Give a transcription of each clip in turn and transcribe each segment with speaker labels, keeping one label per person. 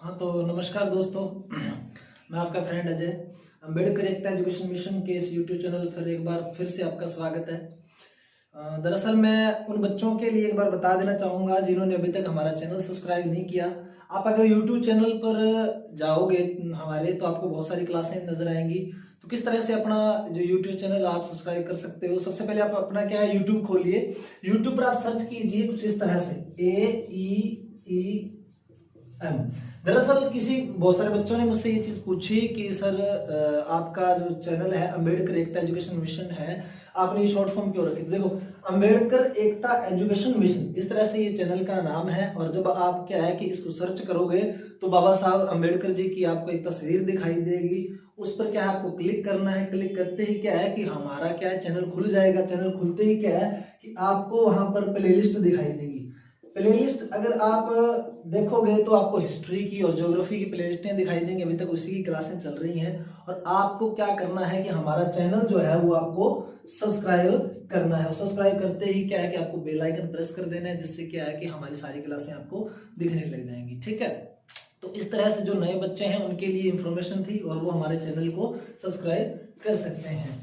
Speaker 1: हाँ तो नमस्कार दोस्तों। मैं आपका फ्रेंड अजय। अम्बेडकर एकता एजुकेशन मिशन के इस यूट्यूब चैनल पर एक बार फिर से आपका स्वागत है। दरअसल मैं उन बच्चों के लिए एक बार बता देना चाहूँगा जिन्होंने अभी तक हमारा चैनल सब्सक्राइब नहीं किया। आप अगर यूट्यूब चैनल पर जाओगे हमारे तो आपको बहुत सारी क्लासें नजर आएंगी। तो किस तरह से अपना जो यूट्यूब चैनल आप सब्सक्राइब कर सकते हो, सबसे पहले आप अपना क्या है यूट्यूब खोलिए। यूट्यूब पर आप सर्च कीजिए कुछ इस तरह से AEEM। दरअसल बहुत सारे बच्चों ने मुझसे ये चीज पूछी कि सर आपका जो चैनल है अम्बेडकर एकता एजुकेशन मिशन है, आपने ये शॉर्ट फॉर्म क्यों रखी? देखो, अम्बेडकर एकता एजुकेशन मिशन इस तरह से ये चैनल का नाम है। और जब आप क्या है कि इसको सर्च करोगे तो बाबा साहब अम्बेडकर जी की आपको एक तस्वीर दिखाई देगी। उस पर क्या है आपको क्लिक करना है। क्लिक करते ही क्या है कि हमारा क्या है चैनल खुल जाएगा। चैनल खुलते ही क्या है कि आपको वहां पर प्लेलिस्ट दिखाई देगी। प्लेलिस्ट अगर आप देखोगे तो आपको हिस्ट्री की और ज्योग्राफी की प्लेलिस्टें दिखाई देंगी। अभी तक उसी की क्लासें चल रही हैं। और आपको क्या करना है कि हमारा चैनल जो है वो आपको सब्सक्राइब करना है। और सब्सक्राइब करते ही क्या है कि आपको बेल आइकन प्रेस कर देना है, जिससे क्या है कि हमारी सारी क्लासें आपको दिखने लग जाएंगी। ठीक है, तो इस तरह से जो नए बच्चे हैं उनके लिए इंफॉर्मेशन थी और वो हमारे चैनल को सब्सक्राइब कर सकते हैं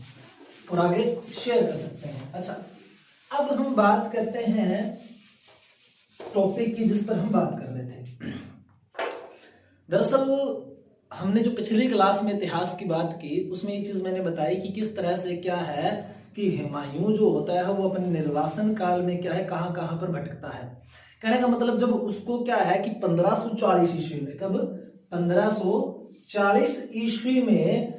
Speaker 1: और आगे शेयर कर सकते हैं। अच्छा, अब हम बात करते हैं टॉपिक की जिस पर हम बात कर रहे थे। दरअसल हमने जो पिछली क्लास में इतिहास की बात की उसमें ये चीज मैंने बताई कि किस तरह से क्या है कि हुमायूं जो होता है वो अपने निर्वासन काल में क्या है कहां कहां पर भटकता है। कहने का मतलब जब उसको क्या है कि 1540 ईस्वी में, कब 1540 ईस्वी में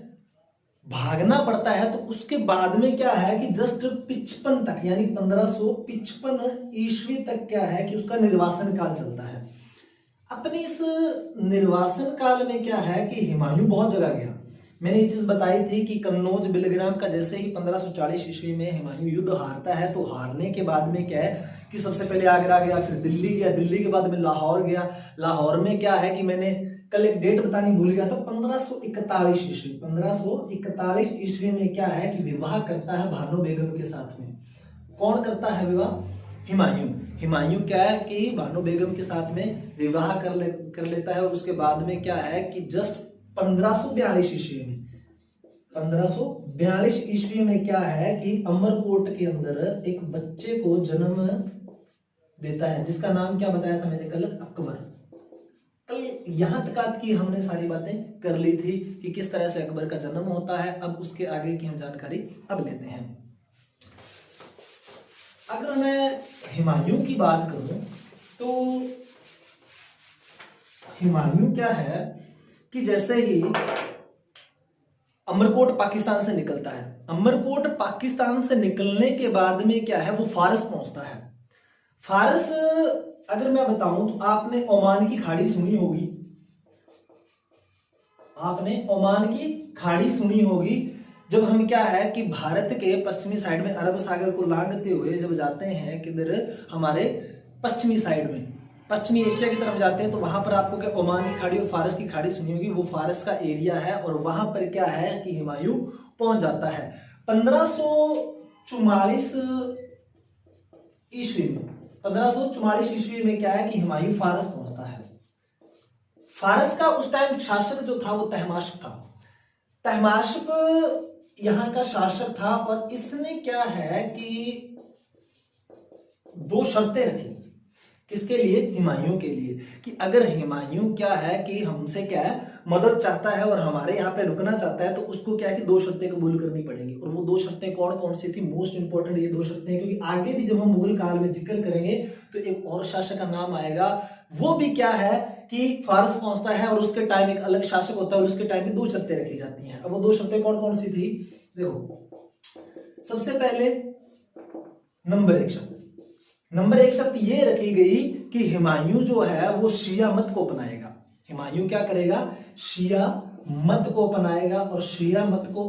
Speaker 1: भागना पड़ता है, तो उसके बाद में क्या है कि जस्ट 55 तक यानी 1555 ईस्वी तक क्या है कि उसका निर्वासन काल चलता है। अपने इस निर्वासन काल में क्या है कि हुमायूं बहुत जगह गया। मैंने ये चीज बताई थी कि कन्नौज बिलग्राम का जैसे ही 1540 ईस्वी में हुमायूं युद्ध हारता है, तो हारने के बाद में क्या है कि सबसे पहले आगरा गया, फिर दिल्ली गया, दिल्ली के बाद में लाहौर गया। लाहौर में क्या है कि मैंने कल एक डेट बतानी भूल गया था, 1541 ईस्वी 1541 ईस्वी में क्या है कि विवाह करता है भानु बेगम के साथ में। कौन करता है विवाह? हुमायूं। हुमायूं क्या है कि भानु बेगम के साथ में विवाह कर लेता है। और उसके बाद में क्या है कि जस्ट 1542 ईस्वी में 1542 ईस्वी में क्या है कि अमरकोट के अंदर एक बच्चे को जन्म देता है, जिसका नाम क्या बताया था मैंने कल? अकबर। कल यहां तक की हमने सारी बातें कर ली थी कि किस तरह से अकबर का जन्म होता है। अब उसके आगे की हम जानकारी अब लेते हैं। अगर मैं हुमायूं की बात करूं तो हुमायूं क्या है कि जैसे ही अमरकोट पाकिस्तान से निकलता है, अमरकोट पाकिस्तान से निकलने के बाद में क्या है वो फारस पहुंचता है। फारस अगर मैं बताऊं तो आपने ओमान की खाड़ी सुनी होगी। आपने ओमान की खाड़ी सुनी होगी। जब हम क्या है कि भारत के पश्चिमी साइड में अरब सागर को लांघते हुए जब जाते हैं किधर हमारे पश्चिमी साइड में, पश्चिमी एशिया की तरफ जाते हैं, तो वहां पर आपको क्या ओमान की खाड़ी और फारस की खाड़ी सुनी होगी। वो फारस का एरिया है और वहां पर क्या है कि हुमायूं पहुंच जाता है 1544 ईस्वी में। 1544 ईस्वी में क्या है कि हुमायूं फारस पहुंचता है। फारस का उस टाइम शासक जो था वो तहमास्प था। तहमास्प यहाँ का शासक था और इसने क्या है कि दो शर्तें रखी। किसके लिए? हुमायूं के लिए। कि अगर हुमायूं क्या है कि हमसे क्या है मदद चाहता है और हमारे यहाँ पे रुकना चाहता है, तो उसको क्या है कि दो शर्तें कबूल करनी पड़ेंगी। और वो दो शर्तें कौन कौन सी थी? मोस्ट इंपॉर्टेंट ये दो शर्तें, क्योंकि आगे भी जब हम मुगल काल में जिक्र करेंगे तो एक और शासक का नाम आएगा। वो भी क्या है कि फारस पहुंचता है और उसके टाइम एक अलग शासक होता है और उसके टाइम में दो शर्तें रखी जाती हैं। अब वो दो शर्तें कौन कौन सी थी? देखो, सबसे पहले नंबर एक शर्त ये रखी गई कि हुमायूं जो है वो शिया मत को अपनाएगा। हुमायूं क्या करेगा? शिया मत को अपनाएगा। और शिया मत को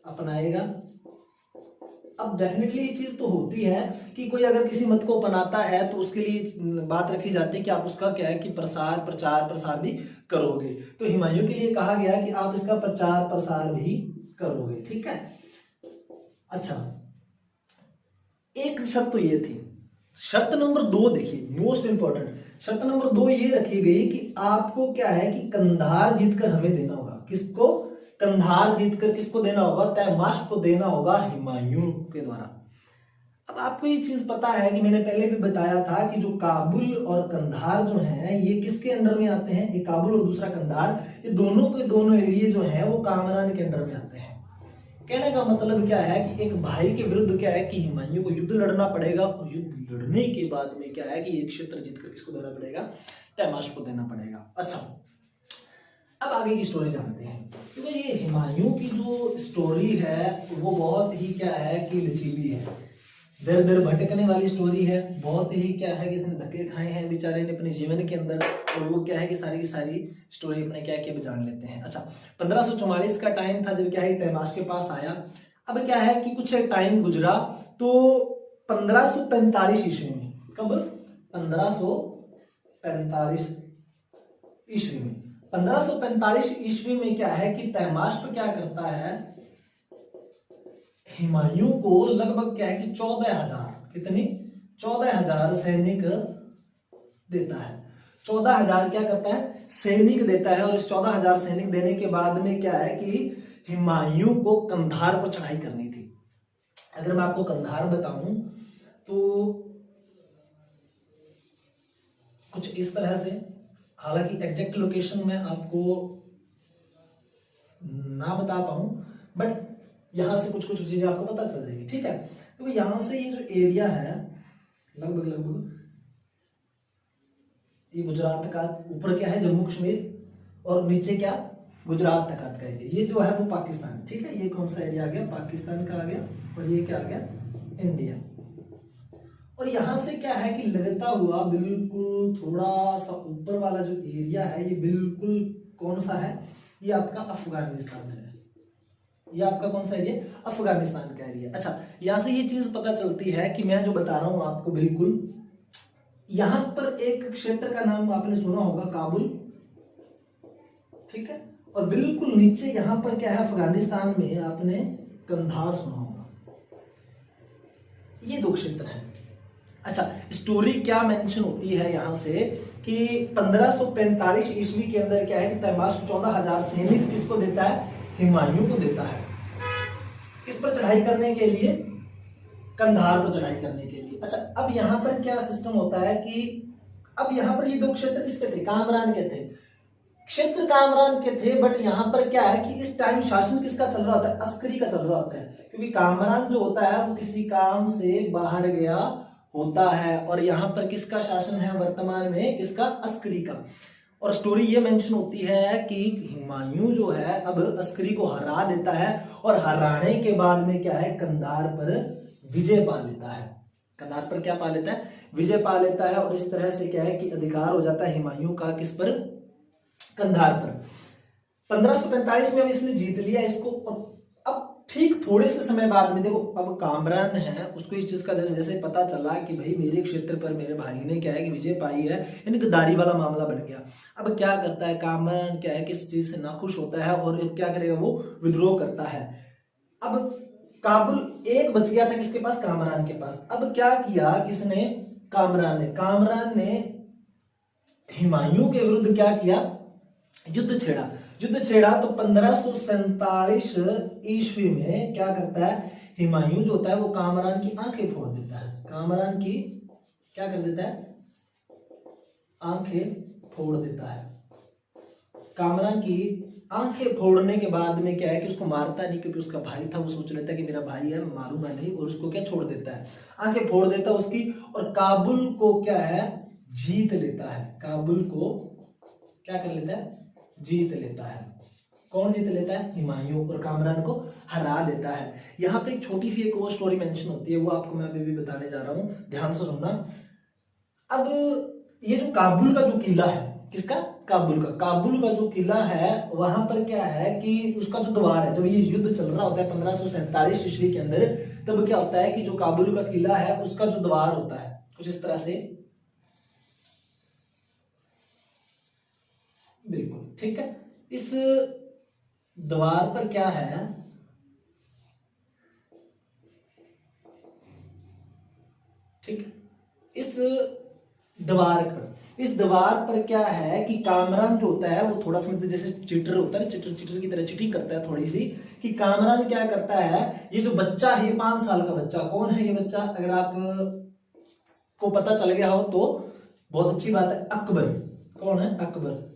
Speaker 1: अपनाएगा। अब डेफिनेटली ये चीज तो होती है कि कोई अगर किसी मत को अपनाता है तो उसके लिए बात रखी जाती है कि आप उसका क्या है कि प्रचार भी करोगे। तो हुमायूं के लिए कहा गया कि आप इसका प्रचार भी करोगे। ठीक है। अच्छा, एक शर्त तो ये थी। शर्त नंबर 2 देखिए, मोस्ट इंपॉर्टेंट। शर्त नंबर 2 ये रखी गई कि आपको क्या है कि कंधार जीतकर हमें देना होगा। किसको? कंधार जीतकर किसको देना होगा? तैमाश को देना होगा हुमायूं के द्वारा। अब आपको ये चीज पता है कि मैंने पहले भी बताया था कि जो काबुल और कंधार जो है ये किसके अंडर में आते हैं? एक काबुल और दूसरा कंधार, ये दोनों के दोनों एरिया जो है वो कामरान के अंडर में आते हैं। कहने का मतलब क्या है कि एक भाई के विरुद्ध क्या है कि हुमायूं को युद्ध लड़ना पड़ेगा, और युद्ध लड़ने के बाद में क्या है कि एक क्षेत्र जीतकर किसको देना पड़ेगा? तैमाश को देना पड़ेगा। अच्छा, अब आगे की स्टोरी जानते हैं। तो भाई ये हुमायूं की जो स्टोरी है वो बहुत ही क्या है कि लचीली है, दर दर भटकने वाली स्टोरी है। बहुत ही क्या है कि इसने धक्के खाए हैं बेचारे ने अपने जीवन के अंदर, और वो क्या है कि सारी की सारी स्टोरी अपने क्या क्या जान लेते हैं। अच्छा, 1544 का टाइम था जब क्या है तैमाश के पास आया। अब क्या है कि कुछ टाइम गुजरा तो 1545 ईस्वी में, कब? 1545 ईस्वी में, 1545 ईस्वी में क्या है कि तैमाश तो क्या करता है, हुमायूं को लगभग क्या है कि 14,000, कितनी? 14,000 सैनिक देता है। 14,000 क्या करता है? सैनिक देता है। और इस 14,000 सैनिक देने के बाद में क्या है कि हुमायूं को कंधार पर चढ़ाई करनी थी। अगर मैं आपको कंधार बताऊं तो कुछ इस तरह से, हालांकि एग्जैक्ट लोकेशन में आपको ना बता पाऊं, बट यहां से कुछ कुछ चीजें आपको पता चल जाएगी, ठीक है। तो यहां से ये जो एरिया है लगभग लगभग ये गुजरात का, ऊपर क्या है जम्मू कश्मीर, और नीचे क्या? गुजरात तक का एरिया, ये जो है वो पाकिस्तान, ठीक है। ये कौन सा एरिया आ गया? पाकिस्तान का आ गया। और ये क्या आ गया? इंडिया। और यहां से क्या है कि लगता हुआ बिल्कुल थोड़ा सा ऊपर वाला जो एरिया है ये बिल्कुल कौन सा है? ये आपका अफगानिस्तान है। ये आपका कौन सा एरिया? अफगानिस्तान का एरिया। अच्छा, यहां से ये चीज पता चलती है कि मैं जो बता रहा हूं आपको बिल्कुल, यहां पर एक क्षेत्र का नाम आपने सुना होगा, काबुल, ठीक है। और बिल्कुल नीचे यहां पर क्या है? अफगानिस्तान में आपने कंधार सुना होगा। ये दो क्षेत्र हैं। अच्छा, स्टोरी क्या मेंशन होती है यहां से कि 1545 ईस्वी के अंदर क्या है कि तैमाश 14,000 सैनिक किसको देता है? हुमायूं को देता है। किस पर चढ़ाई करने के लिए? कंधार पर चढ़ाई करने के लिए। अच्छा, अब यहां पर क्या सिस्टम होता है कि अब यहां पर ये दो क्षेत्र किसके थे? कामरान के थे। क्षेत्र कामरान के थे, बट यहां पर क्या है कि इस टाइम शासन किसका चल रहा होता है? अस्करी का चल रहा होता है, क्योंकि कामरान जो होता है वो किसी काम से बाहर गया होता है। और यहां पर किसका शासन है वर्तमान में? किसका? अस्करी का। और स्टोरी ये मेंशन होती है कि हुमायूं जो है अब अस्करी को हरा देता है, और हराने के बाद में क्या है? कंधार पर विजय पा लेता है। कंधार पर क्या पा लेता है? विजय पा लेता है। और इस तरह से क्या है कि अधिकार हो जाता है हुमायूं का किस पर? कंधार पर। 1545 में अब इसने जीत लिया इसको। अब ठीक थोड़े से समय बाद में देखो, अब कामरान है उसको इस चीज का जैसे पता चला कि भाई मेरे क्षेत्र पर मेरे भाई ने क्या है कि विजय पाई है, यानी गद्दारी वाला मामला बन गया। अब क्या करता है कामरान? क्या है कि इस चीज से नाखुश होता है और क्या करेगा? वो विद्रोह करता है। अब काबुल एक बच गया था किसके पास? कामरान के पास। अब क्या किया किसने? कामरान ने हुमायूं के विरुद्ध क्या किया? युद्ध छेड़ा। तो 1547 ईस्वी में क्या करता है हुमायूं जो होता है वो कामरान की आंखें फोड़ देता है। कामरान की क्या कर देता है? आंखें फोड़ देता है। कामरान की आंखें फोड़ने के बाद में क्या है कि उसको मारता नहीं, क्योंकि उसका भाई था, वो सोच लेता है कि मेरा भाई है मैं मारूंगा नहीं, और उसको क्या छोड़ देता है, आंखें फोड़ देता है उसकी। और काबुल को क्या है? जीत लेता है। काबुल को क्या कर लेता है? जीत लेता है। कौन जीत लेता है? हुमायूं। और कामरान को हरा देता है। यहां पर एक छोटी सी एक और स्टोरी मेंशन होती है, वो आपको मैं अभी भी बताने जा रहा हूं, ध्यान से सुनना। अब ये जो काबुल का जो किला है, किसका? काबुल का जो किला है वहां पर क्या है कि उसका जो द्वार है, जब ये युद्ध चल रहा होता है 1547 ईस्वी के अंदर, तब क्या होता है कि जो काबुल का किला है उसका जो द्वार होता है कुछ इस तरह से, बिल्कुल ठीक है। इस द्वार पर क्या है? ठीक है, इस दवारकर। इस दीवार पर क्या है कि कामरान जो होता है वो थोड़ा सा मतलब जैसे चिटर होता है, चिटर चिटर की तरह चीटिंग करता है थोड़ी सी, कि कामरान क्या करता है, ये जो बच्चा है 5 साल का बच्चा, कौन है ये बच्चा, अगर आप को पता चल गया हो तो बहुत अच्छी बात है, अकबर। कौन है, अकबर।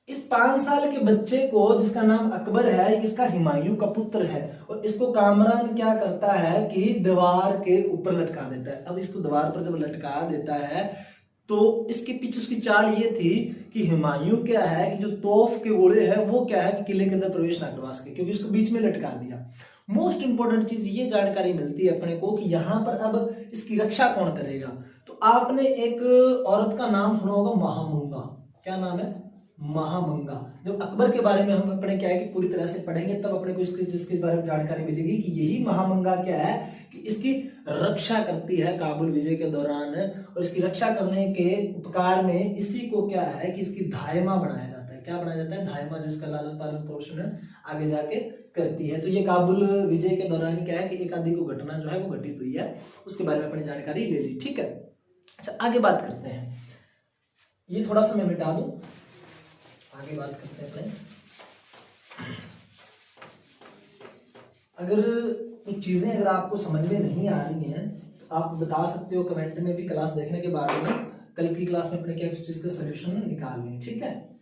Speaker 1: इस 5 साल के बच्चे को जिसका नाम अकबर है, इसका हुमायूं का पुत्र है, और इसको कामरान क्या करता है कि दीवार के ऊपर लटका देता है। अब इसको दीवार पर जब लटका देता है तो इसके पीछे उसकी चाल ये थी कि हुमायूं क्या है कि जो तोफ के गोले हैं वो क्या है कि किले के अंदर प्रवेश ना करवा सके, क्योंकि उसको बीच में लटका दिया। मोस्ट इंपॉर्टेंट चीज ये जानकारी मिलती है अपने को कि यहां पर अब इसकी रक्षा कौन करेगा। तो आपने एक औरत का नाम सुना होगा, महामंगा। क्या नाम है, महामंगा। जब अकबर के बारे में हम अपने क्या है कि पूरी तरह से पढ़ेंगे तब अपने को इसके बारे में जानकारी मिलेगी कि यही महामंगा क्या है कि इसकी रक्षा करती है काबुल विजय के दौरान, और इसकी रक्षा करने के उपकार में इसी को क्या है कि इसकी धायमा बनाया जाता है। क्या बनाया जाता है, धायमा, जो इसका लालन पालन पोषण आगे जाके करती है। तो ये काबुल विजय के दौरान क्या है कि एक आदि को घटना जो है वो घटित हुई है, उसके बारे में अपनी जानकारी ले ली। ठीक है, अच्छा आगे बात करते हैं। ये थोड़ा सा मैं मिटा दूं, आगे बात करते हैं अपने। अगर कुछ चीजें अगर आपको समझ में नहीं आ रही हैं तो आप बता सकते हो कमेंट में भी, क्लास देखने के बाद में कल की क्लास में अपने क्या उस चीज का सोल्यूशन निकाल लें। ठीक है,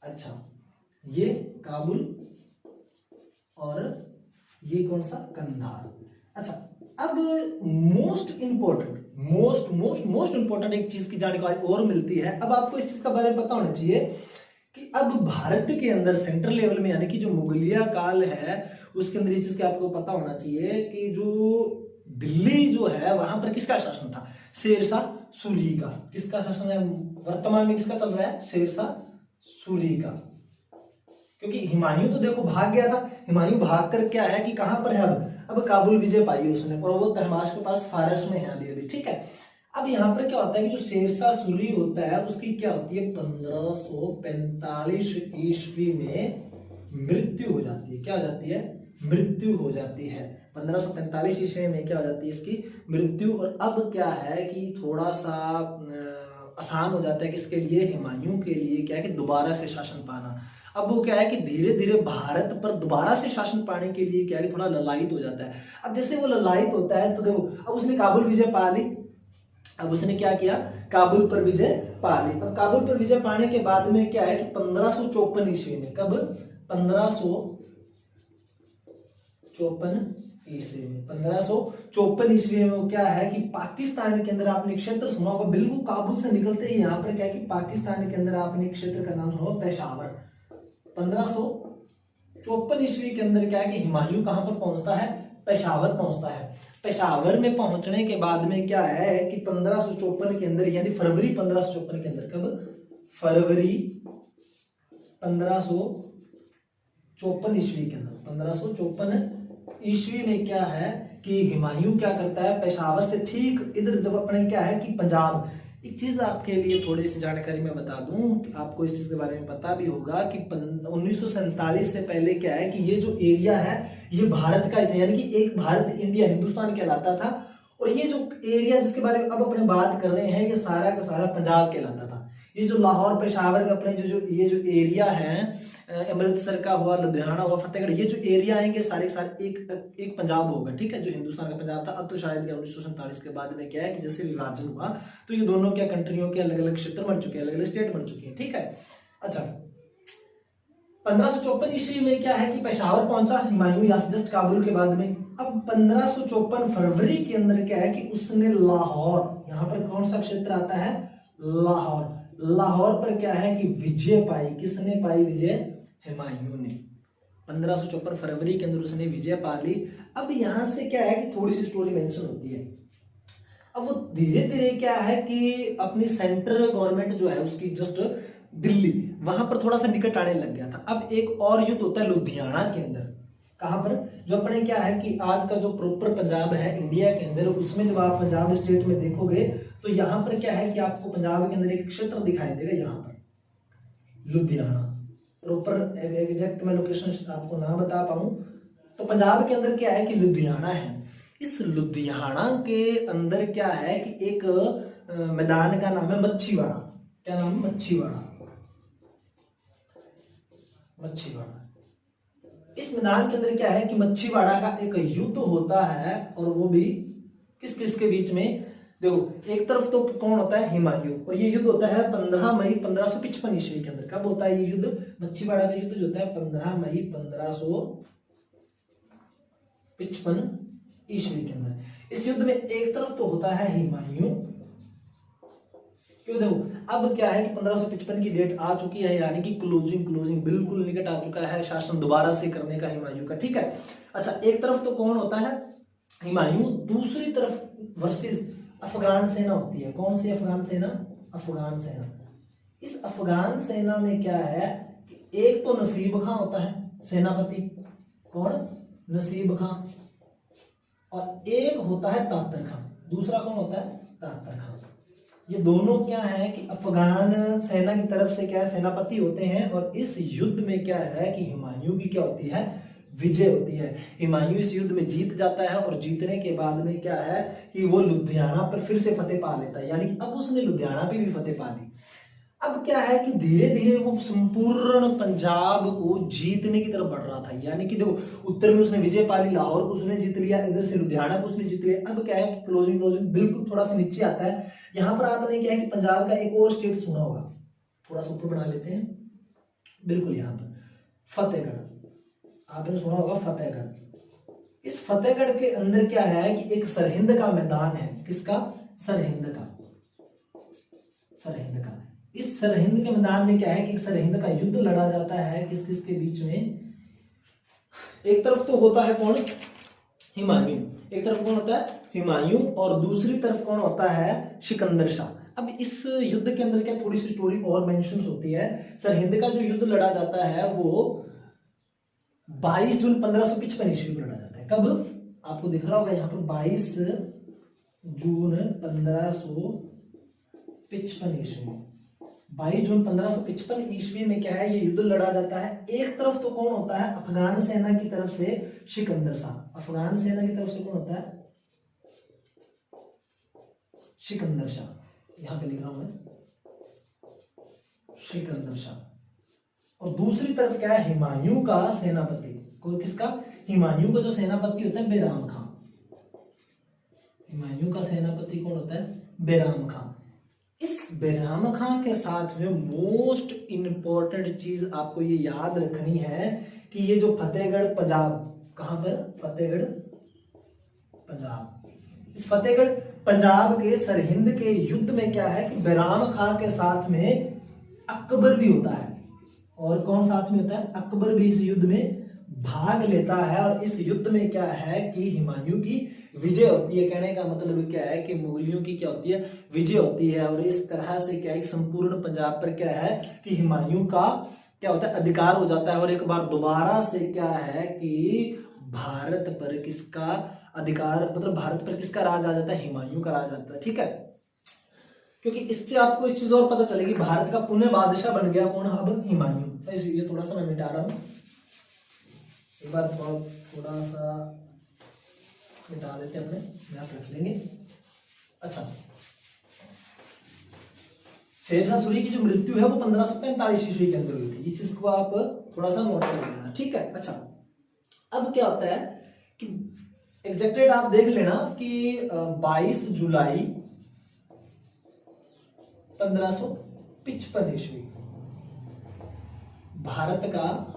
Speaker 1: अच्छा ये काबुल और ये कौन सा, कंधार। अच्छा अब मोस्ट इंपॉर्टेंट एक चीज की जानकारी और मिलती है। अब आपको इस चीज का बारे में पता होना चाहिए कि अब भारत के अंदर सेंट्रल लेवल में यानी कि जो मुगलिया काल है उसके अंदर ये चीज का आपको पता होना चाहिए कि जो दिल्ली जो है वहां पर किसका शासन था, शेरशाह सूरी का। किसका शासन है वर्तमान में, किसका चल रहा है, शेरशाह सूरी का। क्योंकि हुमायूं तो देखो भाग गया था, हुमायूं भाग कर क्या है कि कहां पर है अब काबुल विजय पाई उसने, और वो तहमाश के पास फारस में है अभी। ठीक है, अब यहाँ पर क्या होता है कि जो शेरशाह सूरी होता है उसकी क्या होती है, 1545 ईस्वी में मृत्यु हो जाती है। क्या हो जाती है, मृत्यु हो जाती है। 1545 ईस्वी में क्या हो जाती है, इसकी मृत्यु। और अब क्या है कि थोड़ा सा आसान हो जाता है कि इसके लिए, हुमायूं के लिए क्या है कि दोबारा से शासन पाना। अब वो क्या है कि धीरे धीरे भारत पर दोबारा से शासन पाने के लिए क्या है कि थोड़ा ललायित हो जाता है। अब जैसे वो ललायित होता है तो देखो अब उसने काबुल विजय पा ली। अब उसने क्या किया, काबुल पर विजय पा ली। अब काबुल पर विजय पाने के बाद में क्या है कि 1554 ईस्वी में, कब, 1554 ईस्वी में वो क्या है कि पाकिस्तान के अंदर आपने क्षेत्र सुना होगा, बिल्कुल काबुल से निकलते ही यहाँ पर क्या है कि पाकिस्तान के अंदर आपने क्षेत्र का नाम सुना होगा, पेशावर। 1554 ईस्वी के अंदर क्या है कि हुमायूं कहां पर पहुंचता है, पेशावर पहुंचता है। पेशावर में पहुंचने के बाद में क्या है कि 1554 के अंदर यानी फरवरी 1554 के अंदर, कब, फरवरी 1554 ईस्वी के अंदर, 1554 ईस्वी में क्या है कि हुमायूं क्या करता है, पेशावर से ठीक इधर जब अपने क्या है कि पंजाब। एक चीज आपके लिए थोड़ी सी जानकारी मैं बता दूं कि आपको इस चीज के बारे में पता भी होगा कि 1947 से पहले क्या है कि ये जो एरिया है ये भारत का ही था, यानी कि एक भारत इंडिया हिंदुस्तान कहलाता था। और ये जो एरिया जिसके बारे में अब अपने बात कर रहे हैं ये सारा का सारा पंजाब कहलाता था। ये जो लाहौर पेशावर का अपने ये जो एरिया है, अमृतसर का हुआ, लुधियाना हुआ, फतेहगढ़, ये जो एरिया आएंगे सारे सारे एक पंजाब होगा। ठीक है, जो हिंदुस्तान का पंजाब था। अब तो शायद 1947 के बाद में क्या है कि जैसे विभाजन हुआ तो ये दोनों क्या कंट्रियों के अलग अलग क्षेत्र बन चुके हैं, अलग अलग स्टेट बन चुके हैं। ठीक है, अच्छा 1554 ईस्वी में क्या है कि पेशावर पहुंचा हुमायूं, या जस्ट काबुल के बाद में। अब 1554 फरवरी के अंदर क्या है कि उसने लाहौर, यहाँ पर कौन सा क्षेत्र आता है, लाहौर। लाहौर पर क्या है कि विजय पाई। किसने पाई विजय, हुमायूं ने। 1554 फरवरी के अंदर उसने विजय पा ली। अब यहां से क्या है कि थोड़ी सी स्टोरी मेंशन होती है। अब वो धीरे धीरे क्या है कि अपनी सेंट्रल गवर्नमेंट जो है उसकी जस्ट दिल्ली, वहां पर थोड़ा सा निकट आने लग गया था। अब एक और युद्ध होता है लुधियाना के अंदर। कहां पर, जो अपने क्या है कि आज का जो प्रॉपर पंजाब है इंडिया के अंदर, उसमें जब आप पंजाब स्टेट में देखोगे तो यहाँ पर क्या है कि आपको पंजाब के अंदर एक क्षेत्र दिखाई देगा, यहाँ पर लुधियाना। प्रॉपर एग्जैक्ट मैं लोकेशन आपको ना बता पाऊं तो पंजाब के अंदर क्या है कि लुधियाना है। इस लुधियाना के अंदर क्या है कि एक मैदान का नाम है मच्छीवाड़ा। क्या नाम है? मच्छीवाड़ा। मच्छीवाड़ा। इस मैदान के अंदर क्या है कि मच्छीवाड़ा का एक युद्ध होता है, और वो भी किस किस के बीच में? देखो, एक तरफ तो कौन होता है? हुमायूं। और ये युद्ध होता है 15 मई 1555 ईस्वी के अंदर। कब होता है ये युद्ध? मच्छीवाड़ा का युद्ध जो होता है 15 मई 1555 ईस्वी के अंदर। इस युद्ध में एक तरफ तो होता है हुमायूं। क्यों? देखो, अब क्या है कि 1555 की डेट आ चुकी है, यानी कि क्लोजिंग बिल्कुल निकट आ चुका है शासन दोबारा से करने का हुमायूं का। ठीक है। अच्छा, एक तरफ तो कौन होता है? हुमायूं। दूसरी तरफ वर्सेस अफगान सेना होती है। कौन सी अफगान सेना? अफगान सेना। इस अफगान सेना में क्या है कि एक तो नसीब खां होता है सेनापति। कौन? नसीब खां। और एक होता है तातर खां। दूसरा कौन होता है? तातर खां। ये दोनों क्या है कि अफगान सेना की तरफ से क्या है? सेनापति होते हैं। और इस युद्ध में क्या है कि हुमायूं की क्या होती है? विजय होती है। हुमायूं इस युद्ध में जीत जाता है, और जीतने के बाद में क्या है कि वो लुधियाना पर फिर से फतेह पा लेता है, यानी कि अब उसने लुधियाना पे भी फतेह पा ली। अब क्या है कि धीरे धीरे वो संपूर्ण पंजाब को जीतने की तरफ बढ़ रहा था। यानी कि देखो, उत्तर में उसने विजय पा ली, लाहौर को उसने जीत लिया, इधर से लुधियाना को उसने जीत लिया। अब क्या है कि क्लोजिंग बिल्कुल थोड़ा सा नीचे आता है। यहाँ पर आपने क्या है कि पंजाब का एक और स्टेट सुना होगा, थोड़ा सा ऊपर बना लेते हैं, बिल्कुल यहाँ पर फतेहगढ़। आपने सुना होगा फतेहगढ़। इस फतेहगढ़ के अंदर क्या है कि एक सरहिंद का मैदान है। किसका? सरहिंद का। सरहिंद का। इस सरहिंद के मैदान में क्या है कि सरहिंद का युद्ध लड़ा जाता है। किस किस के बीच में? एक तरफ तो होता है कौन? हुमायूं। एक तरफ कौन होता है? हुमायूं। और दूसरी तरफ कौन होता है? सिकंदर शाह। अब इस युद्ध के अंदर क्या थोड़ी सी स्टोरी और मेंशन होती है। सरहिंद का जो युद्ध लड़ा जाता है वो 22 जून 1555 ईस्वी को लड़ा जाता है। कब? आपको दिख रहा होगा यहाँ पर 22 जून 1555 ईस्वी। 22 जून 1555 ईस्वी में क्या है? ये युद्ध लड़ा जाता है। एक तरफ तो कौन होता है? अफगान सेना की तरफ से सिकंदर शाह। अफगान सेना की तरफ से कौन होता है? सिकंदर शाह। यहां पे लिख रहा हूं मैं, सिकंदर शाह। और दूसरी तरफ क्या है? हुमायूं का सेनापति। कोई किसका? हुमायूं का जो सेनापति होता है बैराम खां। हुमायूं का सेनापति कौन होता है? बैराम खां। इस बैराम खां के साथ में मोस्ट इंपॉर्टेंट चीज आपको ये याद रखनी है कि ये जो फतेहगढ़ पंजाब, कहां पर? फतेहगढ़ पंजाब। इस फतेहगढ़ पंजाब के सरहिंद के युद्ध में क्या है कि बैराम खां के साथ में अकबर भी होता है। और कौन साथ में होता है? अकबर भी इस युद्ध में भाग लेता है। और इस युद्ध में क्या है कि हुमायूं की विजय होती है। कहने का मतलब क्या है कि मुगलियों की क्या होती है? विजय होती है। और इस तरह से क्या है, संपूर्ण पंजाब पर क्या है कि हुमायूं का क्या होता है? अधिकार हो जाता है। और एक बार दोबारा से क्या है कि भारत पर किसका अधिकार, मतलब भारत पर किसका राज आ जाता है? हुमायूं का राज आता है। ठीक है, क्योंकि इससे आपको एक चीज और पता चलेगी, भारत का पुनः बादशाह बन गया कौन? अब हुमायूं। ये थोड़ा सा मैं मिटा रहा हूं, एक बार थोड़ा सा मिटा देते हैं, अपने यहाँ रख लेंगे। अच्छा, शेरशाह सूरी की जो मृत्यु है वो 1545 ईस्वी के अंदर हुई थी। इस चीज को आप थोड़ा सा नोट कर लेना। ठीक है। अच्छा, अब क्या होता है कि एग्जैक्ट डेट आप देख लेना कि 22 जुलाई 1555 ईस्वी भारत का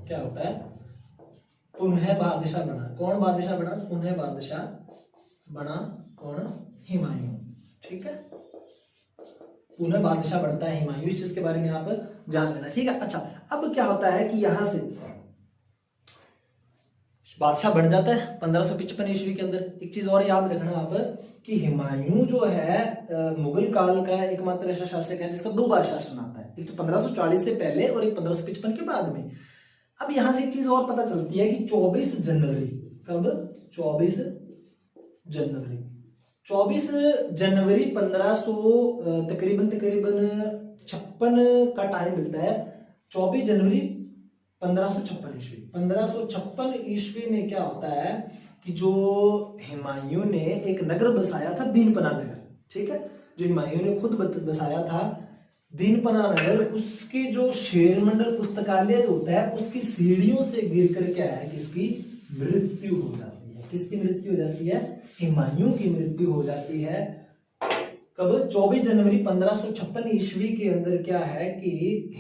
Speaker 1: क्या होता है? पुनः बादशाह बना। कौन बादशाह बना? पुनः बादशाह बना कौन? हुमायूं। ठीक है, पुनः बादशाह बनता है हुमायूं। इस चीज के बारे में आप जान लेना। ठीक है। अच्छा, अब क्या होता है कि यहां से बादशाह बन जाता है 1555 ईस्वी के अंदर। एक चीज और याद रखना आप कि हुमायूं जो है मुगल काल का एकमात्र ऐसा शासक है जिसका 2 बार शासन आता है, एक तो 1540 से पहले और एक 1555 के बाद में। अब यहां से एक चीज और पता चलती है कि 24 जनवरी, कब? 24 जनवरी 24 जनवरी 1500 तकरीबन 56 का टाइम मिलता है। 24 जनवरी 1556 ईस्वी। 1556 ईस्वी में क्या होता है कि जो हुमायूं ने एक नगर बसाया था, दीनपना नगर। ठीक है, जो हुमायूं ने खुद बसाया था दीनपना नगर, उसकी जो शेरमंडल पुस्तकालय जो होता है उसकी सीढ़ियों से गिर कर क्या है कि इसकी मृत्यु हो जाती है। किसकी मृत्यु हो जाती है? हुमायूं की मृत्यु हो जाती है। कब? 24 जनवरी 1556 ईस्वी के अंदर क्या है कि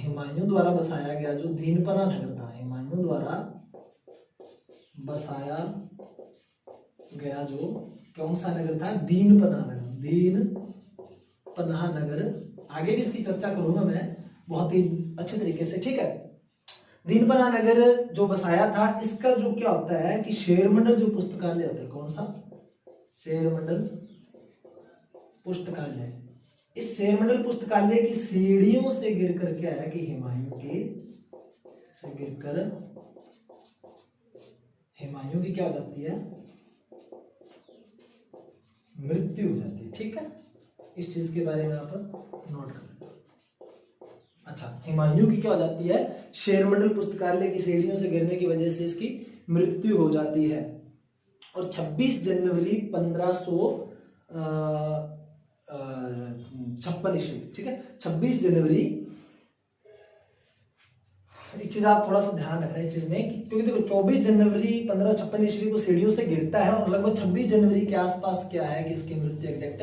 Speaker 1: हुमायूं द्वारा बसाया गया जो दीनपना नगर था, हुमायूं द्वारा बसाया गया जो कौन सा नगर था? दीनपना नगर। दीनपना नगर, आगे भी इसकी चर्चा करूंगा मैं बहुत ही अच्छे तरीके से, ठीक है। दीनपना नगर जो बसाया था, इसका जो क्या होता है कि शेरमंडल जो पुस्तकालय होता है, कौन सा? शेरमंडल पुस्तकालय। इस शेरमंडल पुस्तकालय की सीढ़ियों से गिरकर क्या है कि हुमायूं की क्या हो जाती है? मृत्यु हो जाती है, ठीक है। इस चीज के बारे में आप नोट कर लें। अच्छा, हुमायूं की क्या हो जाती है? शेरमंडल पुस्तकालय की सीढ़ियों से गिरने की वजह से इसकी मृत्यु हो जाती है। और 26 जनवरी 1556 ईस्वी, ठीक है, 26 जनवरी। एक चीज आप थोड़ा सा ध्यान रखना है इस चीज में, क्योंकि देखो 24 जनवरी 1556 ईस्वी को सीढ़ियों से गिरता है और लगभग 26 जनवरी के आसपास क्या है कि इसकी मृत्यु एग्जैक्ट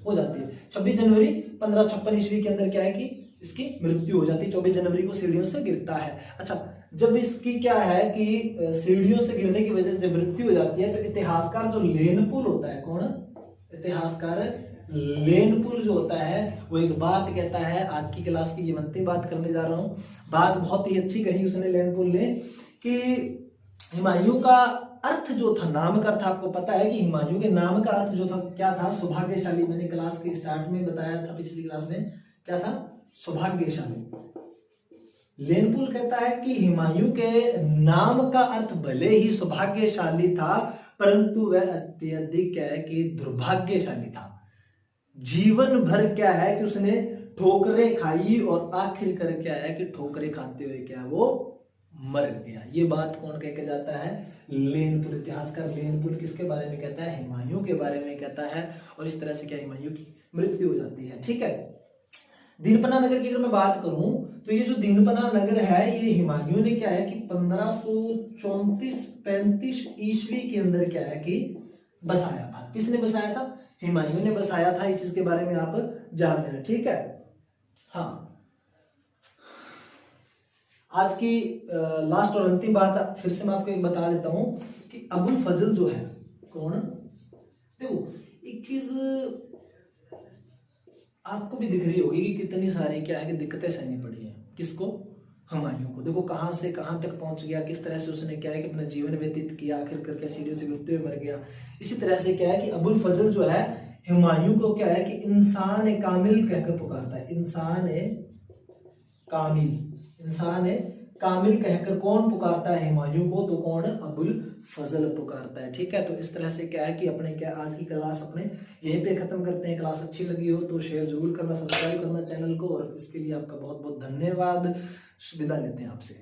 Speaker 1: हो जाती है। 26 जनवरी 1556 ईस्वी के अंदर क्या है कि इसकी मृत्यु हो जाती है, 24 जनवरी को सीढ़ियों से गिरता है। अच्छा, जब इसकी क्या है कि सीढ़ियों से गिरने की वजह से जब मृत्यु हो जाती है तो इतिहासकार जो लेनपुल होता है, कौन? इतिहासकार लेनपुल जो होता है वो एक बात कहता है, आज की क्लास की ये अंतिम बात करने जा रहा हूं, बात बहुत ही अच्छी कही उसने लेनपुल ने कि हुमायूं का अर्थ जो था, नाम का अर्थ आपको पता है कि हुमायूं के नाम का अर्थ जो था क्या था? सौभाग्यशाली। मैंने क्लास के स्टार्ट में बताया था, पिछली क्लास में क्या था? सौभाग्यशाली। लेनपुल कहता है कि हुमायूं के नाम का अर्थ भले ही सौभाग्यशाली था, परंतु वह अत्यधिक क्या है कि दुर्भाग्यशाली था। जीवन भर क्या है कि उसने ठोकरें खाई और आखिरकार क्या है कि ठोकरें खाते हुए क्या वो मर गया। ये बात कौन कह के जाता है? लेनपुल। इतिहासकार लेनपुल किसके बारे में कहता है? हुमायूं के बारे में कहता है। और इस तरह से क्या हुमायूं की मृत्यु हो जाती है, ठीक है। दीनपना नगर की अगर मैं बात करूं तो ये जो दीनपना नगर है, ये हुमायूं ने क्या है कि 1534-35 ईस्वी के अंदर क्या है कि बसाया था। किसने बसाया था? हुमायूं ने बसाया था। इस चीज के बारे में आप जान लेना, ठीक है। हाँ, आज की लास्ट और अंतिम बात फिर से मैं आपको एक बता देता हूं कि अबुल फजल जो है, कौन? देखो, एक चीज आपको भी दिख रही होगी कि कितनी सारी क्या है कि दिक्कतें सहनी पड़ी है। किसको? हुमायूं को। देखो कहां से कहां तक पहुंच गया, किस तरह से उसने क्या है कि अपना जीवन व्यतीत किया, आखिर करके सीढ़ियों से गिरते हुए मर गया। इसी तरह से क्या है कि अबुल फजल जो है हुमायूं को क्या है कि इंसान कामिल कहकर पुकारता है। इंसान कामिल कहकर कौन पुकारता है हुमायूं को? तो कौन? अबुल फजल पुकारता है, ठीक है। तो इस तरह से क्या है कि अपने क्या आज की क्लास अपने यहीं पे खत्म करते हैं। क्लास अच्छी लगी हो तो शेयर जरूर करना, सब्सक्राइब करना चैनल को, और इसके लिए आपका बहुत बहुत धन्यवाद। विदा लेते हैं आपसे।